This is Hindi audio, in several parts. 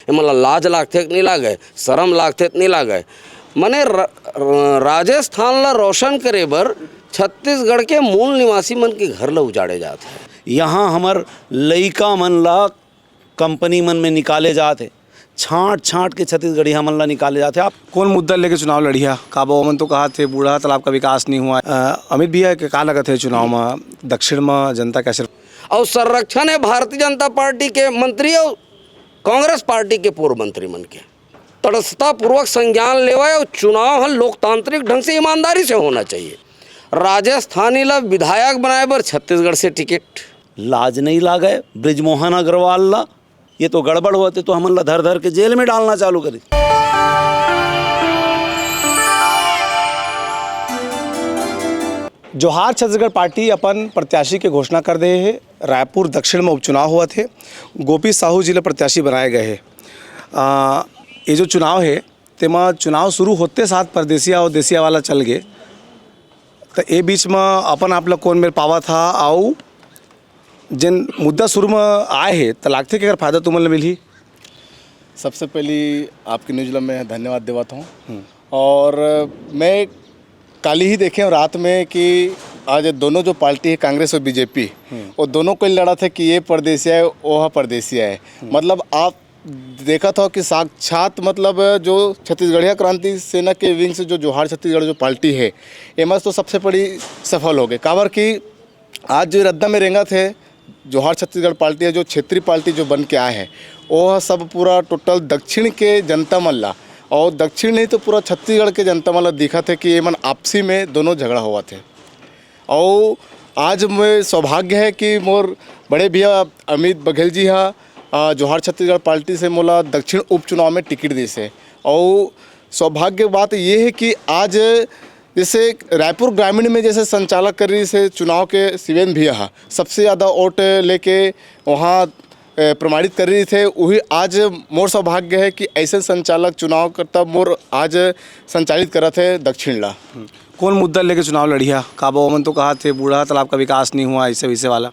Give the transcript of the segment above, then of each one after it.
मतलब लाज लागते नहीं लागे, शर्म लागते नहीं लागे। मने राजस्थान ला रोशन करे बर छत्तीसगढ़ के मूल निवासी मन के घर ला उजाड़े जाते हैं। यहाँ हमर लइका मन ला कंपनी मन में निकाले जाते, छाँट छाँट के छत्तीसगढ़िया मन ला निकाले जाते। आप कौन मुद्दा लेके चुनाव लड़िया? काबा मन तो कहा थे बूढ़ा तालाब का विकास नहीं हुआ। अमित भैया के का लगत है चुनाव में दक्षिण में जनता कैसे? और संरक्षण है भारतीय जनता पार्टी के मंत्री और कांग्रेस पार्टी के पूर्व मंत्री मन के तटस्थता पूर्वक संज्ञान लेवा और चुनाव हल लोकतांत्रिक ढंग से ईमानदारी से होना चाहिए। राजस्थानी ला विधायक बनाए बर छत्तीसगढ़ से टिकट लाज नहीं लागे ब्रिजमोहन अग्रवाल ला, ये तो गड़बड़ होते तो हमन ला धर धर के जेल में डालना चालू करी। जोहार छत्तीसगढ़ पार्टी अपन प्रत्याशी के घोषणा कर दे है। रायपुर दक्षिण में उपचुनाव हुआ थे, गोपी साहू जिले प्रत्याशी बनाए गए हैं। ये जो चुनाव है तेमा चुनाव शुरू होते साथ परदेसिया और देसिया वाला चल गए, तो ये बीच में अपन आप लोग कौन मेरे पावा था आओ जिन मुद्दा शुरू में आए हैं तो लागते कि अगर फायदा तुम मिली। सबसे पहली आपकी न्यूज़ में धन्यवाद देवाता हूँ। और मैं कल ही देखे रात में कि आज दोनों जो पार्टी है कांग्रेस और बीजेपी, और दोनों को लड़ा था कि ये परदेसिया है वह परदेसिया है। मतलब आप देखा था कि साक्षात मतलब जो छत्तीसगढ़िया क्रांति सेना के विंग से जो जोहार छत्तीसगढ़ जो पार्टी है एमएस तो सबसे बड़ी सफल हो गए। काबर कि आज जो रद्दा में रेंगा थे जोहार छत्तीसगढ़ पार्टी है, जो क्षेत्रीय पार्टी जो बन के आए हैं वो सब पूरा टोटल दक्षिण के जनता मल्ला और दक्षिण नहीं तो पूरा छत्तीसगढ़ के जनता मल्ला दिखा थे कि ये मन आपसी में दोनों झगड़ा हुआ थे। और आज मैं सौभाग्य है कि मोर बड़े भैया अमित बघेल जी हाँ जोहार छत्तीसगढ़ पार्टी से मोला दक्षिण उपचुनाव में टिकट दी से। और सौभाग्य बात ये है कि आज जैसे रायपुर ग्रामीण में जैसे संचालक कर रही से चुनाव के शिवेंद्र भैया सबसे ज़्यादा वोट लेके वहाँ प्रमाणित कर रही थे, वही आज मोर सौभाग्य है कि ऐसे संचालक चुनाव करता मोर आज संचालित कर रहे थे दक्षिण ला। कौन मुद्दा लेके चुनाव लड़िया? काबा मन तो कहा थे बूढ़ा तालाब का विकास नहीं हुआ, ऐसे वैसे वाला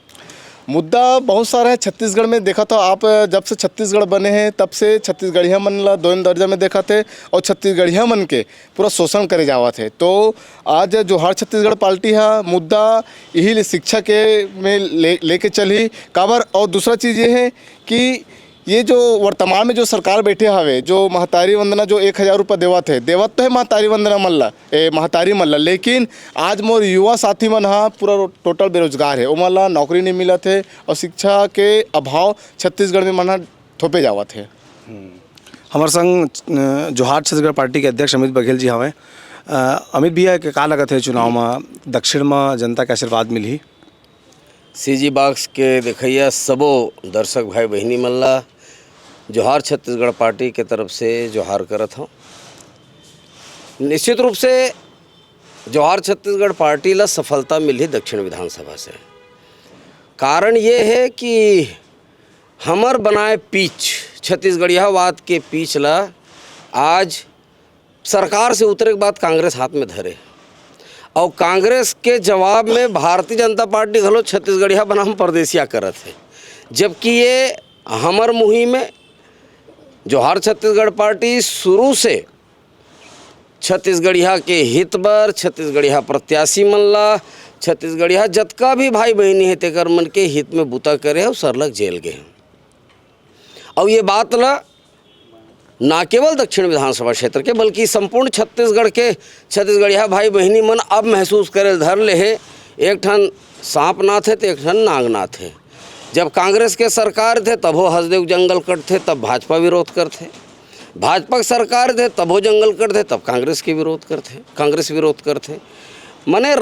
मुद्दा बहुत सारा है। छत्तीसगढ़ में देखा तो आप जब से छत्तीसगढ़ बने हैं तब से छत्तीसगढ़िया मन ला दोनों दर्जा में देखा थे और छत्तीसगढ़िया मन के पूरा शोषण करे जावा थे। तो आज जोहार छत्तीसगढ़ पार्टी है मुद्दा यही शिक्षा के में लेके चली काबर। और दूसरा चीज़ ये है कि ये जो वर्तमान में जो सरकार बैठे हवे जो महतारी वंदना जो 1000 रुपये देवत तो है महतारी वंदना मल्ला महतारी मल्ला, लेकिन आज मोर युवा साथी मन हाँ पूरा टोटल बेरोजगार है, वो मल्ला नौकरी नहीं मिला थे और शिक्षा के अभाव छत्तीसगढ़ में मना थोपे जावत है। हमारे संग जोहार छत्तीसगढ़ पार्टी के अध्यक्ष अमित बघेल जी हमें। अमित भैया के का लगत है चुनाव में दक्षिण में जनता के आशीर्वाद मिली? सीजी बॉक्स के देखिए सबो दर्शक भाई बहनी मल्ला जोहार छत्तीसगढ़ पार्टी के तरफ से जोहार करत हूँ। निश्चित रूप से जोहार छत्तीसगढ़ पार्टी ला सफलता मिली दक्षिण विधानसभा से। कारण ये है कि हमर बनाए पीछ छत्तीसगढ़ियावाद के पीछ ला आज सरकार से उतरे के बाद कांग्रेस हाथ में धरे और कांग्रेस के जवाब में भारतीय जनता पार्टी घलो छत्तीसगढ़िया बनाम परदेसिया करत है। जबकि ये हमर मुहिम में जोहार छत्तीसगढ़ पार्टी शुरू से छत्तीसगढ़िया के हित बर छत्तीसगढ़िया प्रत्याशी मन ला छत्तीसगढ़िया जतका भी भाई बहनी है तेकर मन के हित में बूता करे और सरलग जेल गए। और ये बात ला ना केवल दक्षिण विधानसभा क्षेत्र के बल्कि संपूर्ण छत्तीसगढ़ के छत्तीसगढ़िया भाई बहनी मन अब महसूस करे धर ले है एक ठन सांप नाथ है तो एक ठन नागनाथ है। जब कांग्रेस के सरकार थे तब वो हसदेव जंगल कट थे तब भाजपा विरोध करते, भाजपा की सरकार थे तब वो जंगल कट थे तब कांग्रेस विरोध करते। मने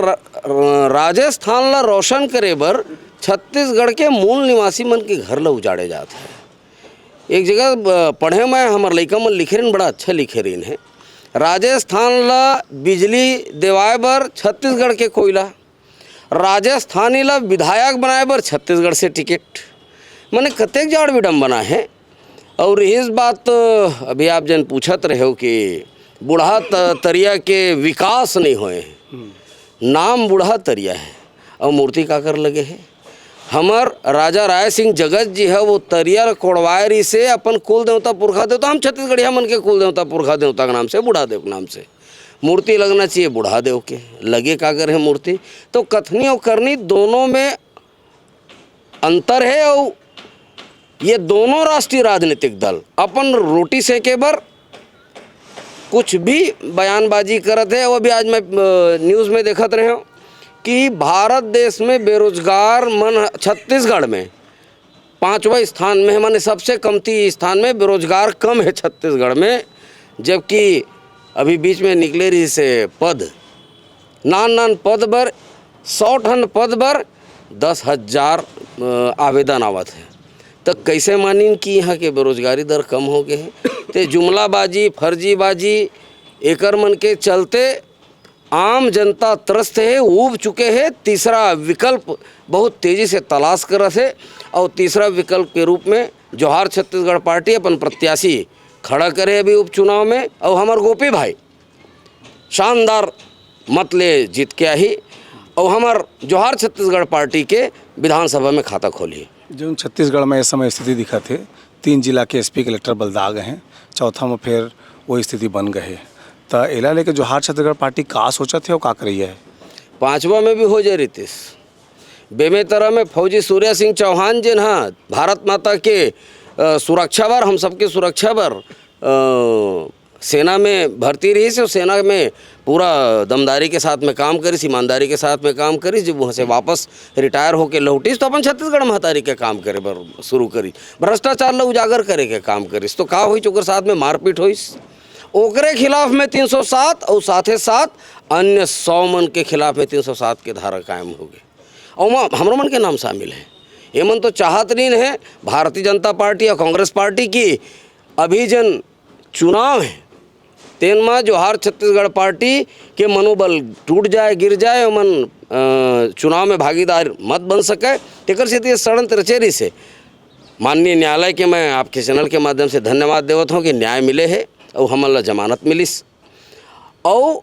राजस्थान ला रोशन करे बर छत्तीसगढ़ के मूल निवासी मन के घर ला उजाड़े जाते हैं। एक जगह पढ़े में हमारे लइका मन लिखे रहे बड़ा अच्छा लिखे रही है, राजस्थान ला बिजली देवाए बर छत्तीसगढ़ के कोयला, राजस्थानी ला विधायक बनाए बर छत्तीसगढ़ से टिकट। मैंने कतेक जाड़ विडम्बना है। और इस बात अभी आप जन पूछत रहे हो कि बूढ़ा तरिया के विकास नहीं होए, नाम बूढ़ा तरिया है और मूर्ति का कर लगे है। हमर राजा राय सिंह जगत जी है वो तरियर कोड़वायरी से अपन कुल देवता पुरखा देवता, हम छत्तीसगढ़िया मन के कुल देवता पुरखा देवता के नाम से, बूढ़ा देव के नाम से मूर्ति लगना चाहिए। बूढ़ा देव के लगे कागर है मूर्ति। तो कथनी और करनी दोनों में अंतर है। और ये दोनों राष्ट्रीय राजनीतिक दल अपन रोटी सेके बर कुछ भी बयानबाजी करत है। और अभी आज मैं न्यूज़ में देखत रहे हूँ कि भारत देश में बेरोजगार मन छत्तीसगढ़ में 5वां स्थान में है, माने सबसे कमती स्थान में बेरोजगार कम है छत्तीसगढ़ में। जबकि अभी बीच में निकले रही से पद नान पद पर 100 ठन पद पर 10,000 आवेदन आवत है। तो कैसे मानिन कि यहाँ के बेरोजगारी दर कम हो गए हैं। तो जुमलाबाजी फर्जीबाजी एकर मन के चलते आम जनता त्रस्त है, ऊब चुके हैं। तीसरा विकल्प बहुत तेज़ी से तलाश कर रहे थे। और तीसरा विकल्प के रूप में जोहार छत्तीसगढ़ पार्टी अपन प्रत्याशी खड़ा करे अभी उपचुनाव में। और हमार गोपी भाई शानदार मत ले जीत के आई और हमार जोहार छत्तीसगढ़ पार्टी के विधानसभा में खाता खोली। जो छत्तीसगढ़ में इस समय स्थिति दिखा थे, 3 जिला के एसपी कलेक्टर बलदा गए हैं, चौथा में फिर वही स्थिति बन गए। तो एला लेके जोहार छत्तीसगढ़ पार्टी का सोचा थे और का करी है? 5वां में भी हो जाए रितीश बेमेतरा में फौजी सूर्या सिंह चौहान जिन हाँ भारत माता के सुरक्षा बर, हम सबके सुरक्षा बर सेना में भर्ती रही से। सेना में पूरा दमदारी के साथ में काम करी, ईमानदारी के साथ में काम करी। जब वहाँ से वापस रिटायर होके लौटी तो अपन छत्तीसगढ़ महतारी के काम करे बर शुरू करी, भ्रष्टाचार ला उजागर करे के काम करिस। तो का हुई ओकर साथ में मारपीट हुईस, ओकरे खिलाफ में 307 और साथे साथ अन्य 100 मन के खिलाफ में 307 के धारा कायम हो गए। और हमरो मन के नाम शामिल है। ये मन तो चाहत नहीं है भारतीय जनता पार्टी और कांग्रेस पार्टी की अभी जन चुनाव है तेन में जोहार छत्तीसगढ़ पार्टी के मनोबल टूट जाए, गिर जाए और मन चुनाव में भागीदार मत बन सके। तेकर से षड्यंत्र रचेरी से माननीय न्यायालय के मैं आपके चैनल के माध्यम से धन्यवाद देवत हूँ कि न्याय मिले है और हमला जमानत मिलिस। और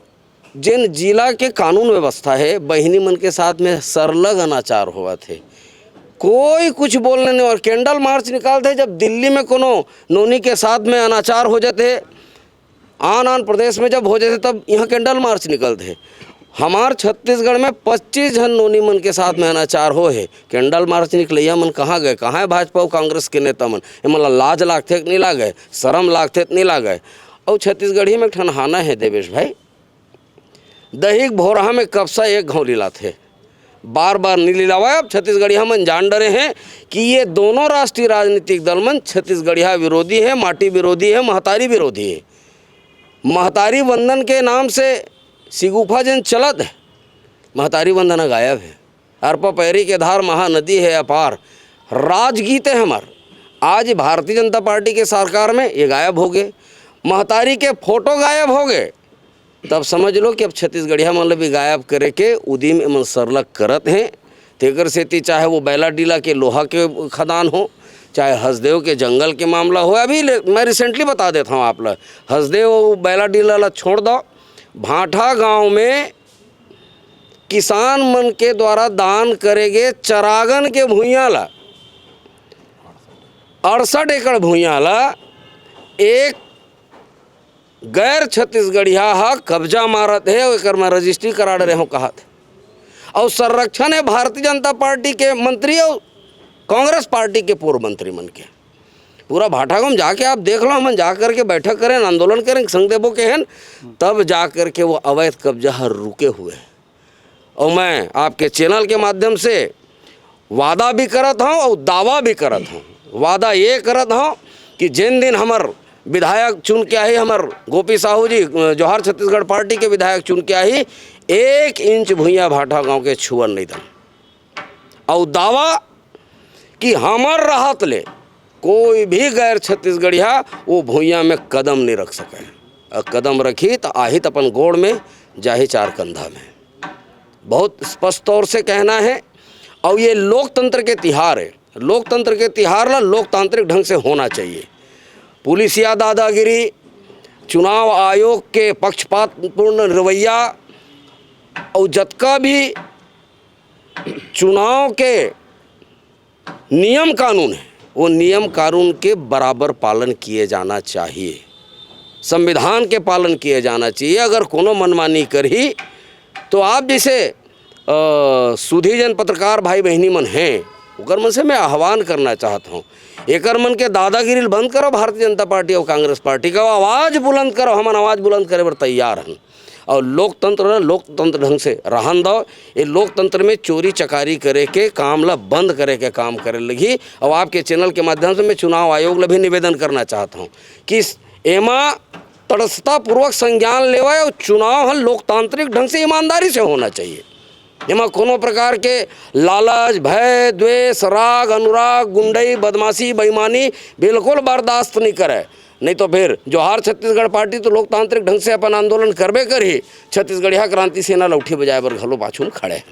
जिन जिला के कानून व्यवस्था है बहिनी मन के साथ में सरलग अनाचार हुआ थे, कोई कुछ बोलने नहीं। और कैंडल मार्च निकालते जब दिल्ली में कोनो नोनी के साथ में अनाचार हो जाते, आन प्रदेश में जब हो जाते तब यहाँ कैंडल मार्च निकलते। हमार छत्तीसगढ़ में 25 जन नोनी मन के साथ में अनाचार हो है, कैंडल मार्च निकलैया मन कहाँ गए? कहाँ है भाजपा और कांग्रेस के नेता मन? मतलब लाज लागते नहीं लागे, शर्म लागते नहीं लागे। और छत्तीसगढ़ी में ठनहाना है देवेश भाई, दहीक भोरहा में कब्सा एक घाव लिलाते, बार बार नहीं लिलावा। अब छत्तीसगढ़िया मन जान डरे हैं कि ये दोनों राष्ट्रीय राजनीतिक दल मन छत्तीसगढ़िया विरोधी है, माटी विरोधी है, महतारी विरोधी है। महतारी वंदन के नाम से सिगुफा जन चलत है, महतारी वंदना गायब है। अरपा पैरी के धार महानदी है अपार, राजगीत है हमार। आज भारतीय जनता पार्टी के सरकार में ये गायब हो गए, महतारी के फोटो गायब हो गए। तब समझ लो कि अब छत्तीसगढ़िया मतलब भी गायब करे के उदिम एमन सरलग करत हैं। तेकर सेती चाहे वो बैला डीला के लोहा के खदान हो, चाहे हसदेव के जंगल के मामला हो। अभी मैं रिसेंटली बता देता हूँ आप लोग, हसदेव बैला डीला ला छोड़ दो, भाठा गांव में किसान मन के द्वारा दान करेगे चरागन के भूइयाँ ला 68 एकड़ भूइयाँ ला एक गैर छत्तीसगढ़िया हा कब्जा मारत है और एकर में रजिस्ट्री करा रहे हो कहा थे। और संरक्षण है भारतीय जनता पार्टी के मंत्री और कांग्रेस पार्टी के पूर्व मंत्री मन के। पूरा भाटागम जाके आप देख लो, हम जा कर के बैठक करें, आंदोलन करें, संघ देवों के हैं, तब जा कर के वो अवैध कब्जा रुके हुए। और मैं आपके चैनल के माध्यम से वादा भी करत हूँ और दावा भी करत हूँ। वादा ये करत हूँ कि जिन दिन हमार विधायक चुन के आई, हमार गोपी साहू जी जोहार छत्तीसगढ़ पार्टी के विधायक चुन के आई, 1 इंच भुइयाँ भाटा गांव के छुअर नहीं दम। और दावा कि हमार राहत ले कोई भी गैर छत्तीसगढ़िया वो भुइयाँ में कदम नहीं रख सके। और कदम रखी तो आहित अपन गोड़ में जाही 4 कंधा में। बहुत स्पष्ट तौर से कहना है। और ये लोकतंत्र के तिहार है, लोकतंत्र के तिहार ला लोकतांत्रिक ढंग से होना चाहिए। पुलिसिया दादागिरी, चुनाव आयोग के पक्षपातपूर्ण रवैया और जतका भी चुनाव के नियम कानून है, वो नियम कानून के बराबर पालन किए जाना चाहिए, संविधान के पालन किए जाना चाहिए। अगर कोनो मनमानी करी तो आप जैसे सुधी जन पत्रकार भाई बहनी मन हैं, ओकर मन से मैं आह्वान करना चाहता हूँ, एकर मन के दादागिरी बंद करो। भारतीय जनता पार्टी और कांग्रेस पार्टी का आवाज़ बुलंद करो, हम आवाज़ बुलंद करे पर तैयार हैं। और लोकतंत्र ढंग से रहन दो। ये लोकतंत्र में चोरी चकारी करे के काम ला बंद करे के काम करे लगी। और आपके चैनल के माध्यम से मैं चुनाव आयोग ला भी निवेदन करना चाहता हूँ कि एमा तटस्थतापूर्वक संज्ञान लेवा और चुनाव लोकतांत्रिक ढंग से ईमानदारी से होना चाहिए। एमा कोनो प्रकार के लालच, भय, द्वेष, राग, अनुराग, गुंडई, बदमाशी, बेईमानी बिल्कुल बर्दाश्त नहीं करे। नहीं तो फिर जोहार छत्तीसगढ़ पार्टी तो लोकतांत्रिक ढंग से अपन आंदोलन करबे करी, छत्तीसगढ़िया क्रांति सेना लौठी बजाए बर घलो पाछू में खड़े।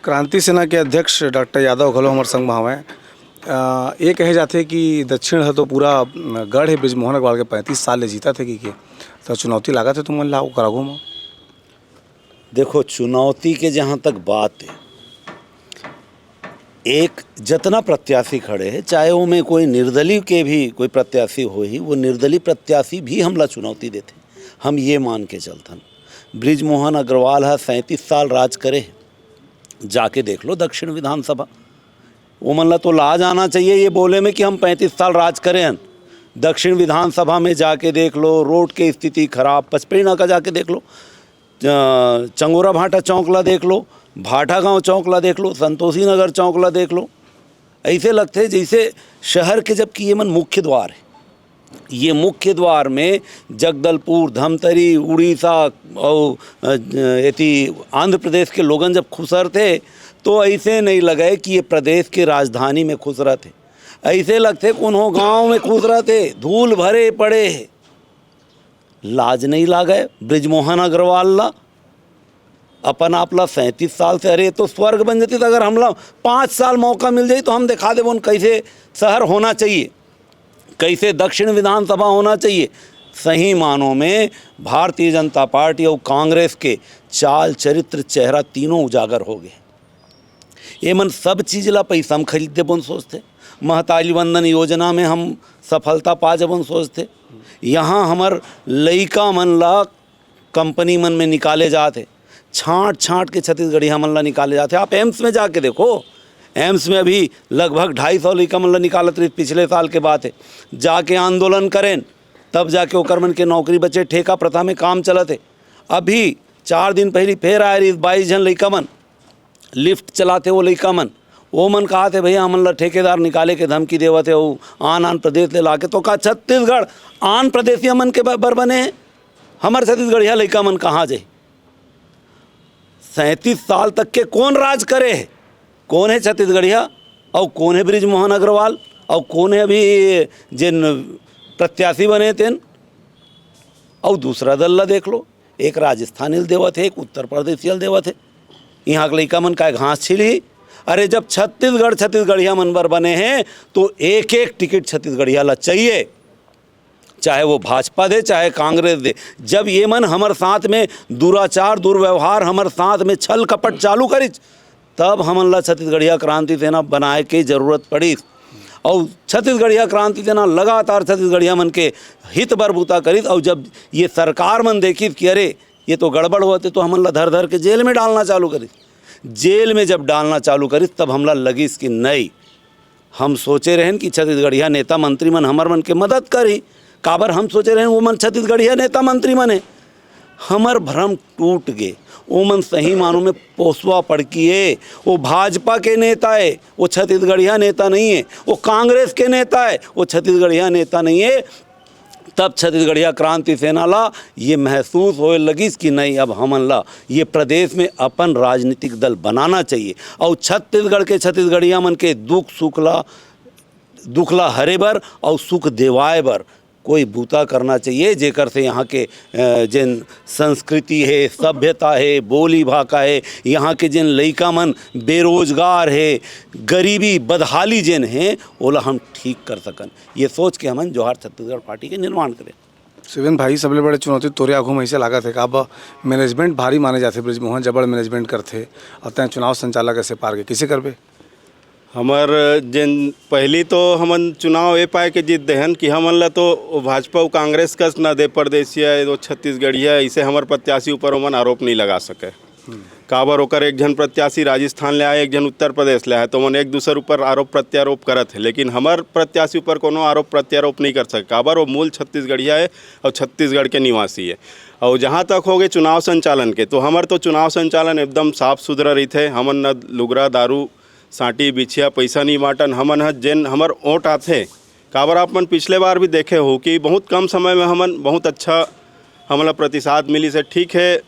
क्रांति सेना के अध्यक्ष डॉक्टर यादव घलो हमारे संग में हवें। ये कहे जाते कि दक्षिण है तो पूरा गढ़ है, बृजमोहन अग्रवाल के 35 साल ले जीता थे कि के तो चुनौती लगा थे तुम ला करागो में। देखो, चुनौती के जहाँ तक बात है, एक जतना प्रत्याशी खड़े हैं, चाहे वो में कोई निर्दलीय के भी कोई प्रत्याशी हो ही, वो निर्दलीय प्रत्याशी भी हमला चुनौती देते। हम ये मान के चलतन बृजमोहन अग्रवाल है 37 साल राज करे, जाके देख लो दक्षिण विधानसभा। वो मन ला तो लाज आना चाहिए ये बोले में कि हम 35 साल राज करें हैं। दक्षिण विधानसभा में जाके देख लो, रोड की स्थिति खराब, पचपेड़ा का जाके देख लो, चंगोरा भाटा चौकला देख लो, भाटा गांव चौकला देख लो, संतोषी नगर चौकला देख लो। ऐसे लगते जैसे शहर के, जबकि ये मन मुख्य द्वार है। ये मुख्य द्वार में जगदलपुर, धमतरी, उड़ीसा और आंध्र प्रदेश के लोगन जब खुसर थे तो ऐसे नहीं लगे कि ये प्रदेश के राजधानी में खुस रहे थे। ऐसे लगते कोनो गांव में खुस रहे थे, धूल भरे पड़े। लाज नहीं लागे बृजमोहन अग्रवाल ला अपन आपला 37 साल से। अरे तो स्वर्ग बन जाती। अगर हमला 5 साल मौका मिल जाए तो हम दिखा दे उन कैसे शहर होना चाहिए, कैसे दक्षिण विधानसभा होना चाहिए। सही मानों में भारतीय जनता पार्टी और कांग्रेस के चाल, चरित्र, चेहरा तीनों उजागर हो गए। ये मन सब चीज़ ला पैसा हम खरीदते बन सोचते। महतारी वंदन योजना में हम सफलता पा जबन सोचते। यहाँ हमार लइका मन ला कंपनी मन में निकाले जाते, छाँट छाँट के छत्तीसगढ़िया मन ला निकाले जाते। आप एम्स में जाके देखो, एम्स में अभी लगभग 250 लइका मन ला निकालत रही। पिछले साल के बात है, जाके आंदोलन करें तब जाके ओकर मन के नौकरी बचे। ठेका प्रथा में काम चलत है। अभी 4 दिन पहले फिर आए रही 22 जन लइका मन, लिफ्ट चलाते वो लइका मन। वो मन कहा थे भैया हमन ला ठेकेदार निकाले के धमकी देवत है, वो आन प्रदेश ले लाके। तो का छत्तीसगढ़ आन प्रदेशिया मन के बर बने हैं? हमारे छत्तीसगढ़िया लइका मन कहाँ जाए? 37 साल तक के कौन राज करे है? कौन है छत्तीसगढ़िया और कौन है बृजमोहन अग्रवाल और कौन है अभी जिन प्रत्याशी बने तेन? और दूसरा दल ला देख लो, एक राजस्थानी देवत है, एक उत्तर प्रदेशी देवत है। यहाँ के लइका मन का घास छिली। अरे जब छत्तीसगढ़िया मनबर बने हैं तो एक एक टिकट छत्तीसगढ़िया ला चाहिए, चाहे वो भाजपा दे चाहे कांग्रेस दे। जब ये मन हमारे साथ में दुराचार, दुर्व्यवहार, हमारे साथ में छल कपट चालू करी, तब हमन ला छत्तीसगढ़िया क्रांति सेना बनाए के जरूरत पड़ी। और छत्तीसगढ़िया क्रांति सेना लगातार छत्तीसगढ़िया मन के हित बरबूता करी। और जब ये सरकार मन देखी कि अरे ये तो गड़बड़ होते, तो हमन ला धर धर के जेल में डालना चालू करी। जेल में जब डालना चालू करी तब हमला लगी कि नहीं, हम सोचे रहन कि छत्तीसगढ़िया नेता मंत्री मन हमार मन के मदद करी। काबर हम सोचे रहन वो मन छत्तीसगढ़िया नेता मंत्री मन है। हमार भ्रम टूट गए। वो मन सही मानों में पोसवा पड़की है। वो भाजपा के नेता है, वो छत्तीसगढ़िया नेता नहीं है। वो कांग्रेस के नेता है, वो छत्तीसगढ़िया नेता नहीं है। तब छत्तीसगढ़िया क्रांति सेना ला ये महसूस होए लगी कि नहीं, अब हमन ला ये प्रदेश में अपन राजनीतिक दल बनाना चाहिए। और छत्तीसगढ़ के छत्तीसगढ़िया मन के दुख ला हरे बर और सुख देवाए बर कोई बूता करना चाहिए, जेकर से यहाँ के जिन संस्कृति है, सभ्यता है, बोली भाषा है, यहाँ के जिन लइका मन बेरोजगार है, गरीबी बदहाली जिन है, ओला हम ठीक कर सकन। ये सोच के हमन जोहार छत्तीसगढ़ पार्टी के निर्माण करें। शिवेन भाई, सबले बड़े चुनौती तोरे आँखों में ऐसे लागत है कि अब मैनेजमेंट भारी माने जाते, बृजमोहन जबड़ मैनेजमेंट करते और तय चुनाव संचालक ऐसे पार के किसे करबे? हमार जिन पहली तो हमन चुनाव ए पाए के जीत देहन कि हमन ला तो भाजपा और कांग्रेस कस न दे प्रदेशिया वो छत्तीसगढ़िया इसे हमार प्रत्याशी ऊपर ओमन आरोप नहीं लगा सके। काबर ओकर एक जन प्रत्याशी राजस्थान ले आए, एक जन उत्तर प्रदेश ले आए, तो मन एक दूसरे ऊपर आरोप प्रत्यारोप करत है, लेकिन हमार प्रत्याशी ऊपर कोनो आरोप प्रत्यारोप नहीं कर सके। काबर वो मूल छत्तीसगढ़िया है और छत्तीसगढ़ के निवासी है। और जहाँ तक हो गए चुनाव संचालन के, तो हमार तो चुनाव संचालन एकदम साफ सुथरा रही थे। हमन न लुगरा दारू साटी बिछिया पैसा नहीं बांटन। हमन ह जेन हमर वोट आथे, काबर आप मन पिछले बार भी देखे हो कि बहुत कम समय में हमन बहुत अच्छा हमला प्रतिसाद मिली से। ठीक है,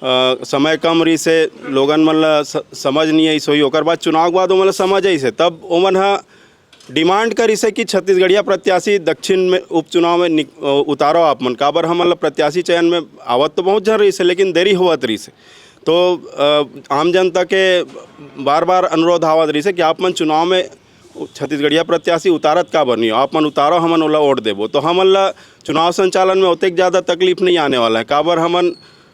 समय कम रही से लोगन मन ला समझ नहीं आई सोई, ओकर बाद चुनाव के बाद ओमन ला समझ आई से, तब ओमन ह डिमांड करी से कि छत्तीसगढ़िया प्रत्याशी दक्षिण में उपचुनाव में उतारो आप मन। काबर हमन ला प्रत्याशी चयन में आवत तो बहुत जन रही से, लेकिन देरी होवत रही से। तो आम जनता के बार बार अनुरोध आवत रही से कि आप मन चुनाव में छत्तीसगढ़िया प्रत्याशी उतारत का बनी, आप मन उतारो, हमन ओला वोट देबो। तो हमन ला चुनाव संचालन में उतने ज़्यादा तकलीफ नहीं आने वाला है। काबर हमन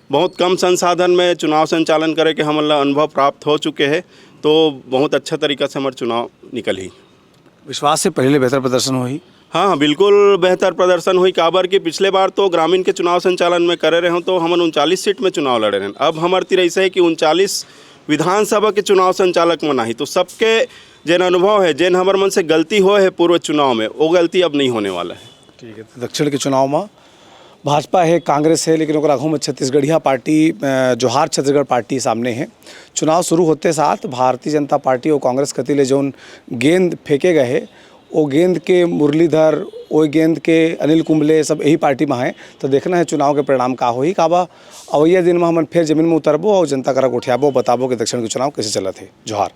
बहुत कम संसाधन में चुनाव संचालन करे के हमन ला अनुभव प्राप्त हो चुके हैं, तो बहुत अच्छा तरीका से हमारे चुनाव निकल ही। विश्वास से पहले बेहतर प्रदर्शन हुई। हाँ, बिल्कुल बेहतर प्रदर्शन हुई। काबर कि पिछले बार तो ग्रामीण के चुनाव संचालन में करे रहे हों तो हमन 39 सीट में चुनाव लड़े रहे। अब हमारे तिर ऐसा है कि 39 विधानसभा के चुनाव संचालक में नहीं, तो सबके जेन अनुभव है, जेन हमारे मन से गलती हो है पूर्व चुनाव में, वो गलती अब नहीं होने वाला है। ठीक है, तो दक्षिण के चुनाव में भाजपा है, कांग्रेस है, लेकिन आगू में छत्तीसगढ़िया पार्टी, जोहार छत्तीसगढ़ पार्टी सामने है। चुनाव शुरू होते साथ भारतीय जनता पार्टी और कांग्रेस कतिले जौन गेंद फेंके गए है, वो गेंद के मुरलीधर, वो गेंद के अनिल कुंबले सब यही पार्टी में हैं। तो देखना है चुनाव के परिणाम का होई। काबा अवैया दिन में हम फिर जमीन में उतरबो और जनता करा उठियाबो, बताबो कि दक्षिण के चुनाव कैसे चलत है। जोहार।